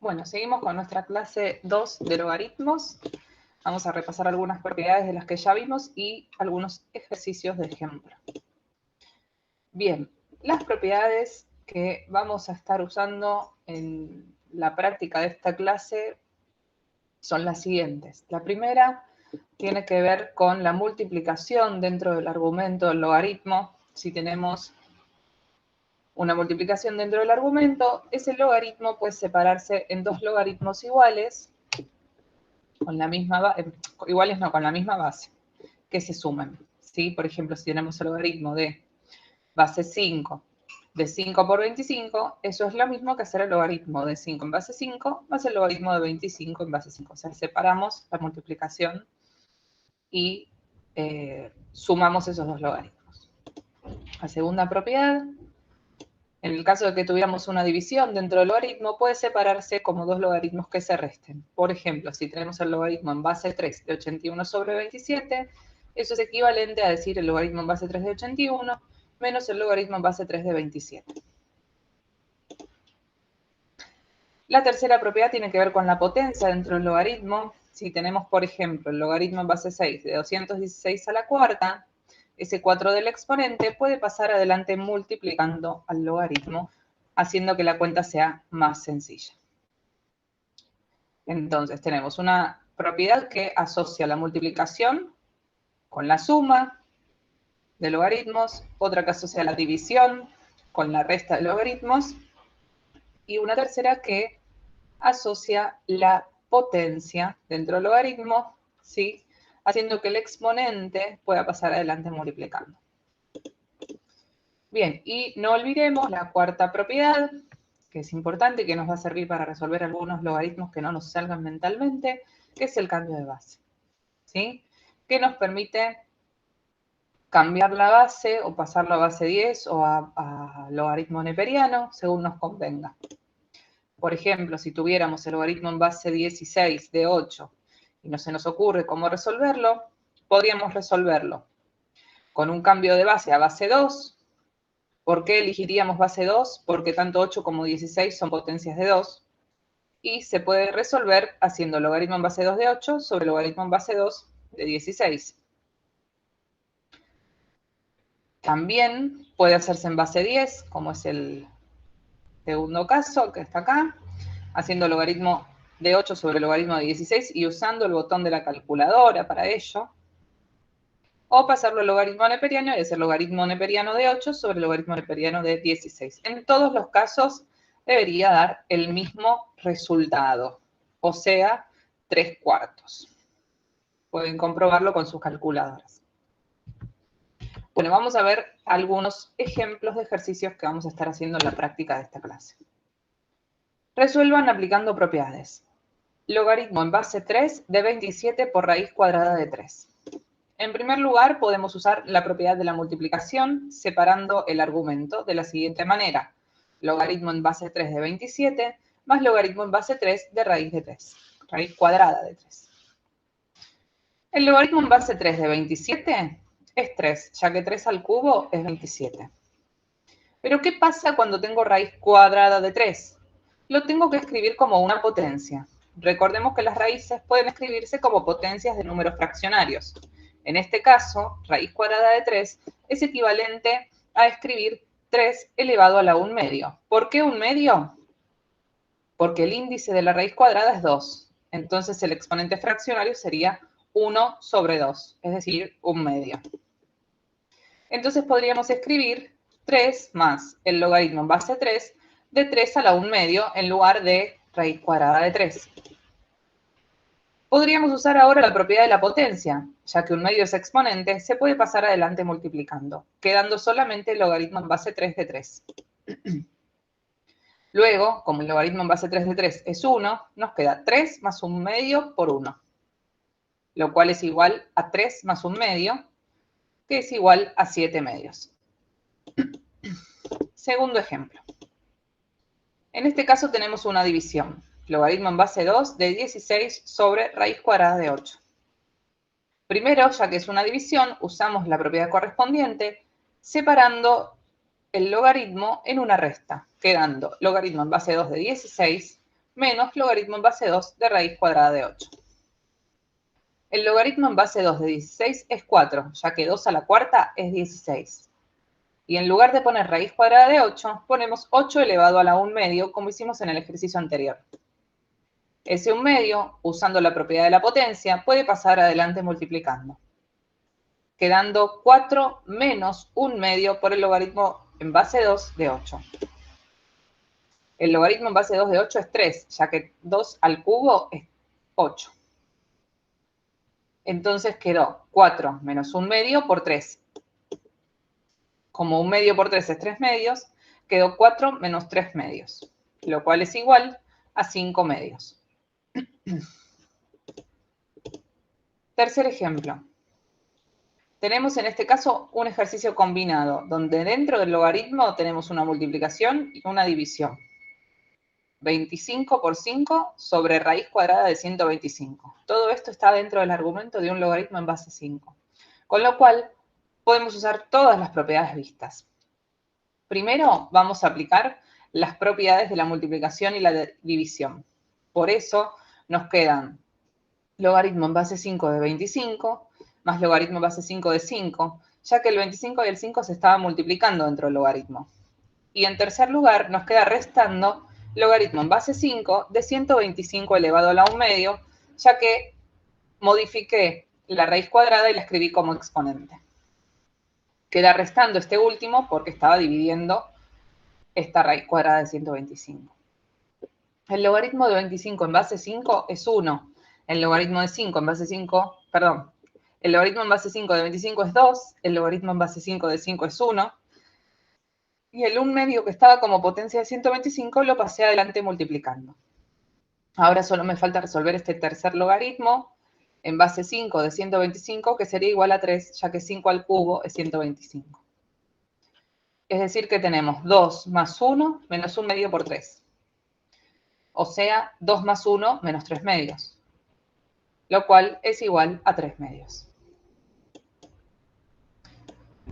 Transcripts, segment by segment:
Bueno, seguimos con nuestra clase 2 de logaritmos. Vamos a repasar algunas propiedades de las que ya vimos y algunos ejercicios de ejemplo. Bien, las propiedades que vamos a estar usando en la práctica de esta clase son las siguientes. La primera tiene que ver con la multiplicación dentro del argumento del logaritmo. Si tenemos una multiplicación dentro del argumento, ese logaritmo puede separarse en dos logaritmos iguales, con la misma iguales no, con la misma base, que se sumen, ¿sí? Por ejemplo, si tenemos el logaritmo de base 5 de 5 por 25, eso es lo mismo que hacer el logaritmo de 5 en base 5 más el logaritmo de 25 en base 5. O sea, separamos la multiplicación y sumamos esos dos logaritmos. La segunda propiedad, en el caso de que tuviéramos una división dentro del logaritmo, puede separarse como dos logaritmos que se resten. Por ejemplo, si tenemos el logaritmo en base 3 de 81 sobre 27, eso es equivalente a decir el logaritmo en base 3 de 81 menos el logaritmo en base 3 de 27. La tercera propiedad tiene que ver con la potencia dentro del logaritmo. Si tenemos, por ejemplo, el logaritmo en base 6 de 216 a la cuarta, ese 4 del exponente puede pasar adelante multiplicando al logaritmo, haciendo que la cuenta sea más sencilla. Entonces, tenemos una propiedad que asocia la multiplicación con la suma de logaritmos, otra que asocia la división con la resta de logaritmos, y una tercera que asocia la potencia dentro del logaritmo, ¿sí? Haciendo que el exponente pueda pasar adelante multiplicando. Bien, y no olvidemos la cuarta propiedad, que es importante y que nos va a servir para resolver algunos logaritmos que no nos salgan mentalmente, que es el cambio de base, ¿sí? Que nos permite cambiar la base o pasarlo a base 10 o a logaritmo neperiano, según nos convenga. Por ejemplo, si tuviéramos el logaritmo en base 16 de 8 y no se nos ocurre cómo resolverlo, podríamos resolverlo con un cambio de base a base 2. ¿Por qué elegiríamos base 2? Porque tanto 8 como 16 son potencias de 2. Y se puede resolver haciendo logaritmo en base 2 de 8 sobre logaritmo en base 2 de 16. También puede hacerse en base 10, como es el segundo caso, que está acá, haciendo logaritmo de 8 sobre logaritmo de 16 y usando el botón de la calculadora para ello. O pasarlo al logaritmo neperiano y hacer logaritmo neperiano de 8 sobre logaritmo neperiano de 16. En todos los casos debería dar el mismo resultado, o sea, 3/4. Pueden comprobarlo con sus calculadoras. Bueno, vamos a ver algunos ejemplos de ejercicios que vamos a estar haciendo en la práctica de esta clase. Resuelvan aplicando propiedades. Logaritmo en base 3 de 27 por raíz cuadrada de 3. En primer lugar, podemos usar la propiedad de la multiplicación separando el argumento de la siguiente manera. Logaritmo en base 3 de 27 más logaritmo en base 3 de raíz de 3. Raíz cuadrada de 3. El logaritmo en base 3 de 27 es 3, ya que 3 al cubo es 27. Pero ¿qué pasa cuando tengo raíz cuadrada de 3? Lo tengo que escribir como una potencia. Recordemos que las raíces pueden escribirse como potencias de números fraccionarios. En este caso, raíz cuadrada de 3 es equivalente a escribir 3 elevado a la 1 medio. ¿Por qué 1 medio? Porque el índice de la raíz cuadrada es 2. Entonces el exponente fraccionario sería 1 sobre 2, es decir, 1 medio. Entonces podríamos escribir 3 más el logaritmo en base 3 de 3 a la 1 medio en lugar de raíz cuadrada de 3. Podríamos usar ahora la propiedad de la potencia, ya que 1 medio es exponente, se puede pasar adelante multiplicando, quedando solamente el logaritmo en base 3 de 3. Luego, como el logaritmo en base 3 de 3 es 1, nos queda 3 más 1 medio por 1, lo cual es igual a 3 más 1 medio, que es igual a 7 medios. Segundo ejemplo. En este caso tenemos una división. Logaritmo en base 2 de 16 sobre raíz cuadrada de 8. Primero, ya que es una división, usamos la propiedad correspondiente separando el logaritmo en una resta, quedando logaritmo en base 2 de 16 menos logaritmo en base 2 de raíz cuadrada de 8. El logaritmo en base 2 de 16 es 4, ya que 2 a la cuarta es 16. Y en lugar de poner raíz cuadrada de 8, ponemos 8 elevado a la 1 medio, como hicimos en el ejercicio anterior. Ese 1 medio, usando la propiedad de la potencia, puede pasar adelante multiplicando, quedando 4 menos 1 medio por el logaritmo en base 2 de 8. El logaritmo en base 2 de 8 es 3, ya que 2 al cubo es 8. Entonces quedó 4 menos 1 medio por 3. Como 1 medio por 3 es 3 medios, quedó 4 menos 3 medios, lo cual es igual a 5 medios. Tercer ejemplo. Tenemos en este caso un ejercicio combinado, donde dentro del logaritmo tenemos una multiplicación y una división. 25 por 5 sobre raíz cuadrada de 125. Todo esto está dentro del argumento de un logaritmo en base 5. Con lo cual, podemos usar todas las propiedades vistas. Primero, vamos a aplicar las propiedades de la multiplicación y la división. Por eso, nos quedan logaritmo en base 5 de 25 más logaritmo en base 5 de 5, ya que el 25 y el 5 se estaban multiplicando dentro del logaritmo. Y en tercer lugar, nos queda restando logaritmo en base 5 de 125 elevado a la 1 medio, ya que modifiqué la raíz cuadrada y la escribí como exponente. Queda restando este último porque estaba dividiendo esta raíz cuadrada de 125. El logaritmo de 25 en base 5 es 1. El logaritmo de 5 en base 5, perdón, el logaritmo en base 5 de 25 es 2. El logaritmo en base 5 de 5 es 1. Y el 1 medio que estaba como potencia de 125 lo pasé adelante multiplicando. Ahora solo me falta resolver este tercer logaritmo en base 5 de 125, que sería igual a 3, ya que 5 al cubo es 125. Es decir que tenemos 2 más 1 menos 1 medio por 3. O sea, 2 más 1 menos 3 medios, lo cual es igual a 3 medios.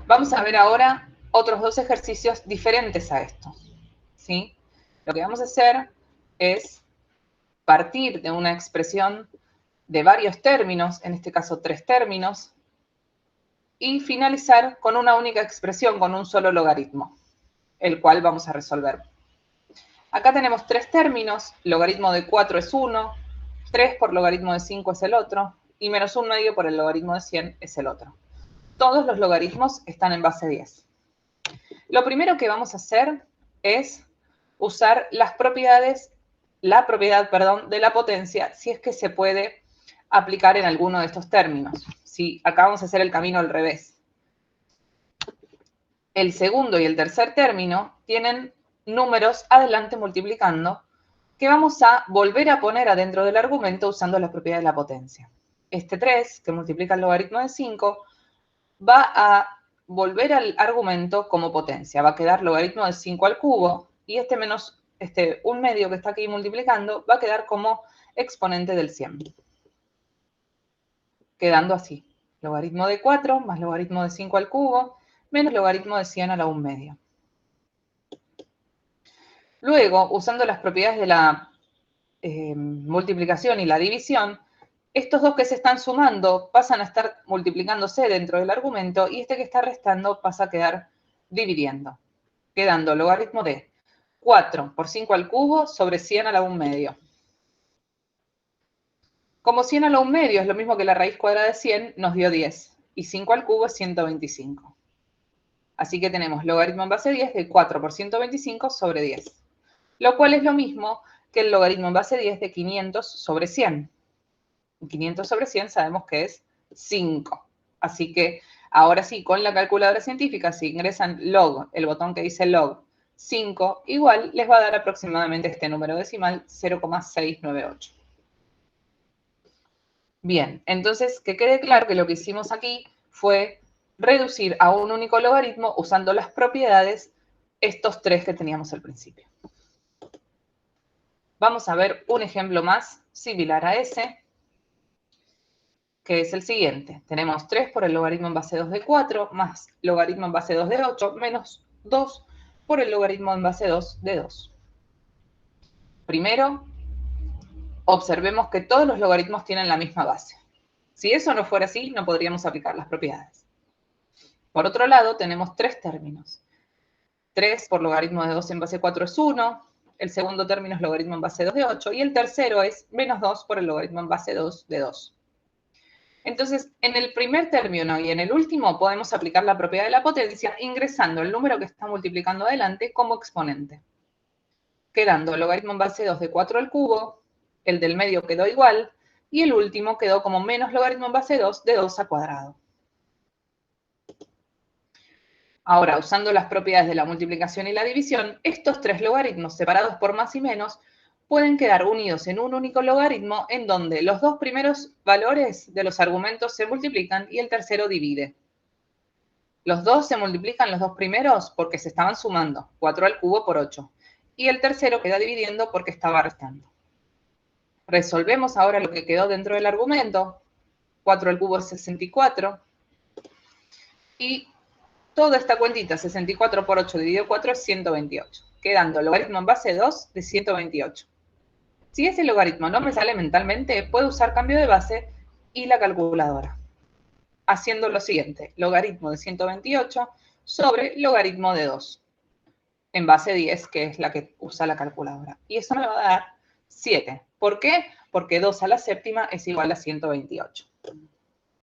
Vamos a ver ahora otros dos ejercicios diferentes a estos, ¿sí? Lo que vamos a hacer es partir de una expresión de varios términos, en este caso 3 términos, y finalizar con una única expresión, con un solo logaritmo, el cual vamos a resolver. Acá tenemos 3 términos, logaritmo de 4 es 1, 3 por logaritmo de 5 es el otro, y menos 1 medio por el logaritmo de 100 es el otro. Todos los logaritmos están en base 10. Lo primero que vamos a hacer es usar la propiedad de la potencia, si es que se puede aplicar en alguno de estos términos. ¿Sí? Acá vamos a hacer el camino al revés. El segundo y el tercer término tienen números adelante multiplicando que vamos a volver a poner adentro del argumento usando la propiedad de la potencia. Este 3, que multiplica el logaritmo de 5, va a volver al argumento como potencia. Va a quedar logaritmo de 5 al cubo y este menos 1 medio que está aquí multiplicando va a quedar como exponente del 100. Quedando así. Logaritmo de 4 más logaritmo de 5 al cubo menos logaritmo de 100 a la 1 medio. Luego, usando las propiedades de la multiplicación y la división, estos dos que se están sumando pasan a estar multiplicándose dentro del argumento y este que está restando pasa a quedar dividiendo, quedando logaritmo de 4 por 5 al cubo sobre 100 a la 1 medio. Como 100 a la 1 medio es lo mismo que la raíz cuadrada de 100, nos dio 10. Y 5 al cubo es 125. Así que tenemos logaritmo en base 10 de 4 por 125 sobre 10. Lo cual es lo mismo que el logaritmo en base 10 de 500 sobre 100. 500 sobre 100 sabemos que es 5. Así que ahora sí, con la calculadora científica, si ingresan log, el botón que dice log 5, igual les va a dar aproximadamente este número decimal, 0,698. Bien, entonces que quede claro que lo que hicimos aquí fue reducir a un único logaritmo usando las propiedades estos 3 que teníamos al principio. Vamos a ver un ejemplo más similar a ese, que es el siguiente. Tenemos 3 por el logaritmo en base 2 de 4 más logaritmo en base 2 de 8 menos 2 por el logaritmo en base 2 de 2. Primero, observemos que todos los logaritmos tienen la misma base. Si eso no fuera así, no podríamos aplicar las propiedades. Por otro lado, tenemos tres términos. 3 por logaritmo de 2 en base 4 es 1, el segundo término es logaritmo en base 2 de 8, y el tercero es menos 2 por el logaritmo en base 2 de 2. Entonces, en el primer término y en el último podemos aplicar la propiedad de la potencia ingresando el número que está multiplicando adelante como exponente. Quedando logaritmo en base 2 de 4 al cubo, el del medio quedó igual, y el último quedó como menos logaritmo en base 2 de 2 al cuadrado. Ahora, usando las propiedades de la multiplicación y la división, estos tres logaritmos separados por más y menos pueden quedar unidos en un único logaritmo en donde los dos primeros valores de los argumentos se multiplican y el tercero divide. Los dos se multiplican los dos primeros porque se estaban sumando, 4 al cubo por 8, y el tercero queda dividiendo porque estaba restando. Resolvemos ahora lo que quedó dentro del argumento. 4 al cubo es 64, y toda esta cuentita, 64 por 8 dividido 4 es 128, quedando logaritmo en base 2 de 128. Si ese logaritmo no me sale mentalmente, puedo usar cambio de base y la calculadora, haciendo lo siguiente: logaritmo de 128 sobre logaritmo de 2, en base 10, que es la que usa la calculadora. Y eso me va a dar 7. ¿Por qué? Porque 2 a la séptima es igual a 128.